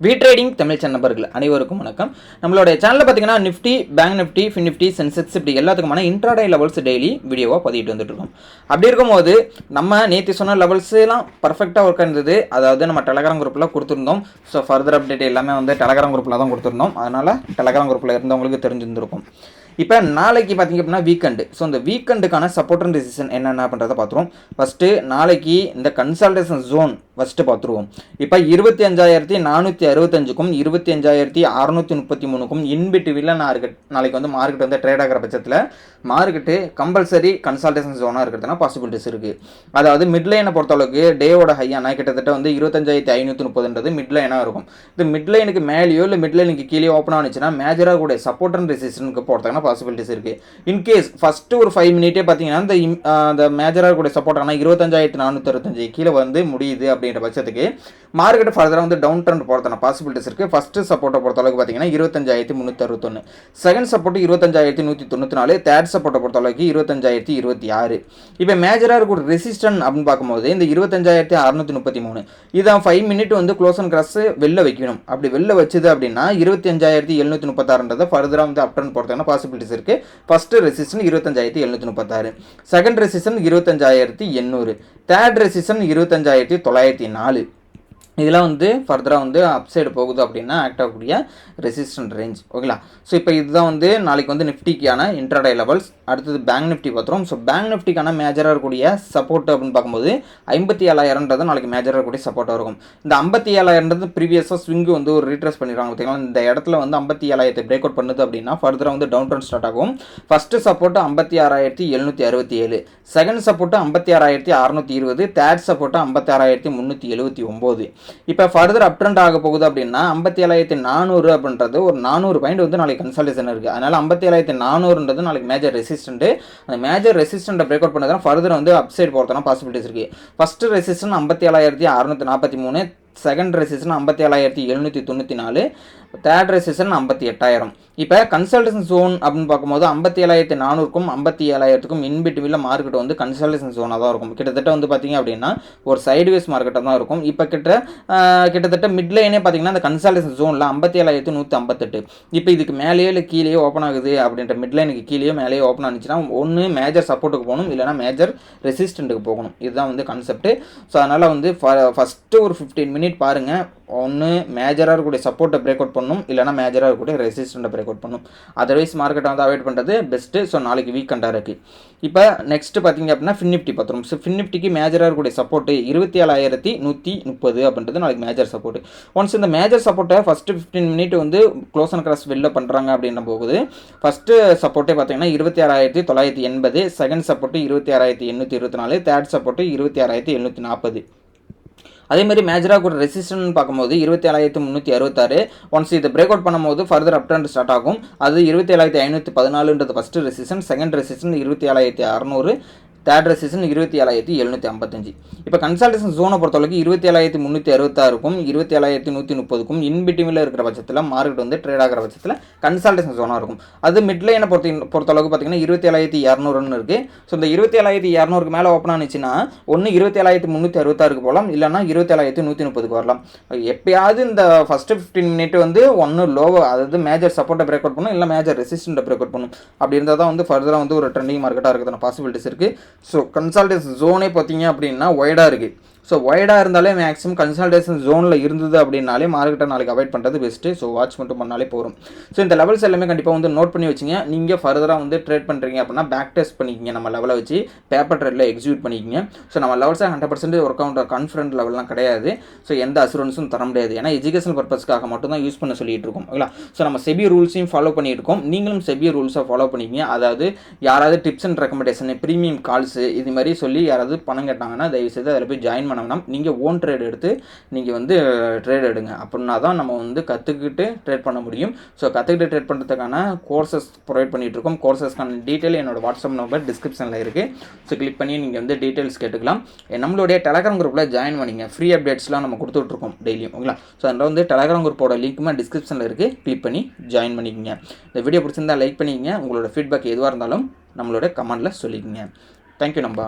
Trading Tamil channel நண்பர்கள் அனைவருக்கும் வணக்கம். நம்மளுடைய சேனலில் பார்த்தீங்கன்னா Nifty, bank Nifty, fin Nifty, Sensex இப்படி எல்லாத்துக்குமான இன்ட்ராடே லெவல்ஸ் டெய்லி வீடியோவாக பதிவிட்டு வந்துட்டு இருக்கோம். அப்படி இருக்கும்போது நம்ம நேற்று சொன்ன லெவல்ஸ்லாம் பர்ஃபெக்டாக ஒர்க் இருந்தது. அதாவது நம்ம டெலகிராம் குரூப்பில் கொடுத்துருந்தோம். ஸோ ஃபர்தர் அப்டேட் எல்லாமே வந்து டெலகிராம் குரூப்பில் தான் கொடுத்துருந்தோம். அதனால் டெலகிராம் குரூப்பில் இருந்தவங்களுக்கு தெரிஞ்சிருந்திருக்கும். இப்போ நாளைக்கு பார்த்தீங்க அப்படின்னா வீக்கெண்டு. ஸோ இந்த வீக்கெண்டுக்கான சப்போர்ட் அண்ட் ரெசிஸ்டன்ஸ் என்னென்ன பண்ணுறதை பார்த்துருவோம். ஃபஸ்ட்டு நாளைக்கு இந்த கன்சால்டேஷன் ஜோன் ஃபஸ்ட்டு பார்த்துருவோம். இப்போ 25,465க்கும் 25,633க்கும் இன்பிட்வீனில் நாளைக்கு வந்து மார்க்கெட் வந்து ட்ரேட் ஆகிற பட்சத்தில் மார்க்கெட்டு கம்பல்சரி கன்சால்டேஷன் ஜோனாக இருக்கிறதுனா பாசிபிலிட்டிஸ் இருக்குது. அதாவது மிட்லைனை பொறுத்தளவுக்கு டேவோட ஹையான கிட்டத்தட்ட வந்து 25,530ன்றது மிட்லைனாக இருக்கும். இது மிட்லைனுக்கு மேலேயோ இல்லை மிட்லைனுக்கு கீழே ஓப்பன் ஆனிச்சுன்னா மேஜராக கூட சப்போர்ட் அண்ட் ரெசிஸ்டன்ஸ்க்கு போகிறதுக்கான பாசிபிலிட்டிஸ் இருக்குது. இன்கேஸ் ஃபஸ்ட்டு ஒரு 5 மினிட்டே பார்த்தீங்கன்னா இந்த மேஜராக கூட சப்போர்ட் ஆனால் 25,465 கீழே வந்து முடியுது அப்படின்ற பட்சத்துக்கு மார்க்கெட் ஃபர்தராக வந்து டவுன் ட்ரெண்ட் போகிறதுக்கான பாசிபிலிட்டிஸ் இருக்குது. ஃபஸ்ட்டு சப்போர்ட்டை பொறுத்தளவுக்கு பார்த்தீங்கன்னா 25,361, செகண்ட் சப்போர்ட் 25,194, தேர்ட் சப்போர்ட்டை பொறுத்தளவுக்கு 25,026. இப்போ மேஜராக இருக்க ஒரு ரெசிஸ்டன்ட் அப்படின்னு பார்க்கும்போது இந்த 25,633 இதான் 5 மினிட் வந்து க்ளோஸ் அண்ட் கிராஸ் வெளில வைக்கணும். அப்படி வெளில வச்சுது அப்படின்னா 25,736 ஃபர்தராக வந்து அப் ட்ரெண்ட் போகிறதுக்கான பாசிபிலிட்டிஸ் இருக்குது. First resistant 25,736, second resistant 25,800, third resistant 25,904. இதெல்லாம் வந்து ஃபர்தராக வந்து அப்சைடு போகுது அப்படின்னா ஆக்ட் ஆகக்கூடிய ரெசிஸ்டன்ட் ரேஞ்ச். ஓகேங்களா? ஸோ இப்போ இதுதான் வந்து நாளைக்கு வந்து நிஃப்டிக்கான இன்ட்ராடே லெவல்ஸ். அடுத்தது பேங்க் நிஃப்டி பார்த்துரும். ஸோ பேங்க் நிஃப்டிக்கான மேஜராக இருக்கக்கூடிய சப்போர்ட் அப்படின்னு பார்க்கும்போது 57,000ன்றது நாளைக்கு மேஜராக இருக்கக்கூடிய சப்போர்ட்டாக இருக்கும். இந்த 57,000ன்றது ப்ரீவியஸாக ஸ்விங்கு வந்து ஒரு ரீட்ரேஸ் பண்ணிடுவாங்க. பார்த்தீங்கன்னா இந்த இடத்துல வந்து 57,000 பிரேக் அவுட் பண்ணுது அப்படின்னா ஃபர்தராக வந்து டவுன் ட்ரெண்ட் ஸ்டார்ட் ஆகும். First support 56,767, second support 56,620, third support 56,379. இப்போ ஃபர்தர் அப் ட்ரெண்ட் ஆக போகுது அப்படின்னா 57,400 அப்படின்றது ஒரு 400 பாயிண்ட் வந்து நாளைக்கு கன்சால்டேஷன் இருக்குது. அதனால் 57,400ன்றது நாளைக்கு மேஜர் ரெசிஸ்டன்ட். அந்த மேஜர் ரெசிஸ்டன்ட்டை பிரேக் அவுட் பண்ணதான் ஃபர்தர் வந்து அப்சைட் போகிறதுனா பாசிபிலிட்டிஸ் இருக்குது. First resistant 57,643, second resistant 57,794, third resistant 58,000. இப்போ கன்சல்டேஷன் ஜோன் அப்படின்னு பார்க்கும்போது 57,400க்கும் 57,000க்கும் இன்பிட்வீனில் மார்க்கெட் வந்து கன்சல்டேஷன் ஜோனாக தான் இருக்கும். கிட்டத்தட்ட வந்து பார்த்தீங்க அப்படின்னா ஒரு சைடுவேஸ் மார்க்கெட்டாக தான் இருக்கும். இப்போ கிட்டத்தட்ட மிட்லைனே பார்த்தீங்கன்னா அந்த கன்சல்டேஷன் ஜோனில் 57,158. இப்போ இதுக்கு மேலேயோ இல்லை கீழேயோ ஓப்பன் ஆகுது அப்படின்ற மிட்லைனுக்கு கீழேயோ மேலேயோ ஓப்பன் ஆனிச்சுன்னா ஒன்று மேஜர் சப்போர்ட்டுக்கு போகணும், இல்லைனா மேஜர் ரெசிஸ்டண்ட்டுக்கு போகணும். இதுதான் வந்து கான்செப்ட். ஸோ அதனால் வந்து ஃபஸ்ட்டு ஒரு 15 மினிட் பாருங்கள். ஒன்று மேஜராக இருக்கக்கூடிய சப்போர்ட்டை பிரேக் அவுட் பண்ணணும், இல்லைனா மேஜராக இருக்கக்கூடிய ரெசிஸ்டண்ட்டை பிரேக் அவுட் பண்ணணும். அதர்வைஸ் மார்க்கெட்டை வந்து அவாய்ட் பண்ணுறது பெஸ்ட்டு. ஸோ நாளைக்கு வீக்கெண்டாக இருக்குது. இப்போ நெக்ஸ்ட் பார்த்தீங்க அப்படின்னா ஃபின் நிஃப்டி பார்த்துரும். ஸோ ஃபின் நிஃப்டிக்கு மேஜராக இருக்கக்கூடிய சப்போர்ட்டு 27,130 அப்படின்றது நாளைக்கு மேஜர் சப்போர்ட். ஒன்ஸ் இந்த மேஜர் சப்போர்ட்டை ஃபஸ்ட்டு 15 மினிட் வந்து க்ளோஸ் அண்ட் கிராஸ் வெளில பண்ணுறாங்க அப்படின்ற போகுது. ஃபஸ்ட்டு சப்போர்ட்டே பார்த்தீங்கன்னா 26,980, செகண்ட் சப்போர்ட்டு 26,824, தேர்ட் சப்போர்ட்டு 26,740. அதே மாதிரி மேஜராக ஒரு ரெசிஸ்டன்ட் பார்க்கும்போது 27,366. ஒன்ஸ் இதை பிரேக் அவுட் பண்ணும்போது ஃபர்தர் அப் ட்ரெண்ட் ஸ்டார்ட் ஆகும். அது 27,514ன்றது first resistant, second resistant 27,600, third resistant 27,755. இப்போ கன்சல்டேஷன் ஜோனை பொறுத்தளவுக்கு 27,366க்கும் 27,130க்கும் இன்பிட்வீனில் இருக்கிற பட்சத்தில் மார்க்கெட் வந்து ட்ரேட் ஆகிற பட்சத்தில் கன்சல்டேஷன் ஜோனாக இருக்கும். அது மிட்லைனை பொறுத்தளவுக்கு பார்த்தீங்கன்னா 27,200ன்னு இருக்குது. ஸோ இந்த 27,200க்கு மேலே ஓப்பன் ஆனிச்சுன்னா ஒன்று 27,366க்கு போகலாம், இல்லைனா 27,130க்கு வரலாம். எப்பயாவது இந்த ஃபஸ்ட்டு 15 மினிட் வந்து ஒன்று லோவாக, அதாவது மேஜர் சப்போர்ட்டை பிரேக் அவுட் பண்ணும், இல்லை மேஜர் ரெசிஸ்டண்ட்டை பிரேக் அவுட் பண்ணும். அப்படி இருந்தால் தான் வந்து ஃபர்தராக வந்து ஒரு ட்ரெண்டிங் மார்க்கெட்டாக இருக்கிறதுன பாசிபிலிட்டிஸ் இருக்குது. ஸோ கன்சல்டேஷன் ஜோனே பார்த்தீங்க அப்படின்னா ஒய்டாக இருக்குது. ஸோ ஒய்டாக இருந்தாலே மேக்ஸிமம் கன்சல்டேஷன் ஜோனில் இருந்தது அப்படின்னாலே மார்க்கெட்டை நாளைக்கு அவாய்ட் பண்ணுறது பெஸ்ட்டு. ஸோ வாட்ச் மட்டும் பண்ணாலே போகும். ஸோ இந்த லெவல்ஸ் எல்லாமே கண்டிப்பாக வந்து நோட் பண்ணி வச்சிங்க. நீங்கள் ஃபர்தராக வந்து ட்ரேட் பண்ணுறீங்க அப்படின்னா பேக் டெஸ்ட் பண்ணிக்கிங்க. நம்ம லெவலை வச்சு பேப்பர் ட்ரேடில் எக்ஸிக்யூட் பண்ணிக்கிங்க. ஸோ நம்ம லெவல்ஸை 100% ஒர்க் அவுட் கான்ஃபிடன்ட் லெவல்லாம் கிடையாது. ஸோ எந்த அசூரன்ஸும் தர முடியாது. ஏன்னா எஜுகேஷனல் பர்பஸ்க்காக மட்டும் தான் யூஸ் பண்ண சொல்லிட்டு இருக்கோம். ஓகேங்களா? ஸோ நம்ம செபி ரூல்ஸையும் ஃபாலோ பண்ணிட்டு இருக்கோம். நீங்களும் செபி ரூல்ஸை ஃபாலோ பண்ணிக்கிங்க. அதாவது யாராவது tips and recommendation, premium calls இது மாதிரி சொல்லி யாராவது பணம் கேட்டாங்கன்னா தயவுசெய்து அதில் போய் ஜாயின் பண்ண வேணாம். நீங்கள் ஓன் ட்ரேட் எடுத்து நீங்கள் வந்து ட்ரேட் எடுங்க. அப்படின்னா தான் நம்ம வந்து கற்றுக்கிட்டு ட்ரேட் பண்ண முடியும். ஸோ கற்றுக்கிட்டு ட்ரேட் பண்ணுறதுக்கான கோர்சஸ் ப்ரொவைட் பண்ணிகிட்டு இருக்கோம். கோர்சஸ்க்கான டீட்டெயில் என்னோட வாட்ஸ்அப் நம்பர் டிஸ்கிரிப்ஷனில் இருக்குது. ஸோ கிளிக் பண்ணி நீங்கள் வந்து டீட்டெயில்ஸ் கேட்டுக்கலாம். நம்மளுடைய டெலகிராம் குரூப்பில் ஜாயின் பண்ணிங்க. ஃப்ரீ அப்டேட்ஸ்லாம் நம்ம கொடுத்துட்ருக்கோம் டெய்லியும். ஓகேங்களா? ஸோ அதில் வந்து டெலகிராம் குரூப்போட லிங்க்குமே டிஸ்கிரிப்ஷனில் இருக்குது. கிளிக் பண்ணி ஜாயின் பண்ணிக்கோங்க. இந்த வீடியோ பிடிச்சிருந்தால் லைக் பண்ணிக்கங்க. உங்களோட ஃபீட்பேக் எதுவாக இருந்தாலும் நம்மளோட கமெண்ட்டில் சொல்லிக்கோங்க. தேங்க்யூ நம்பா.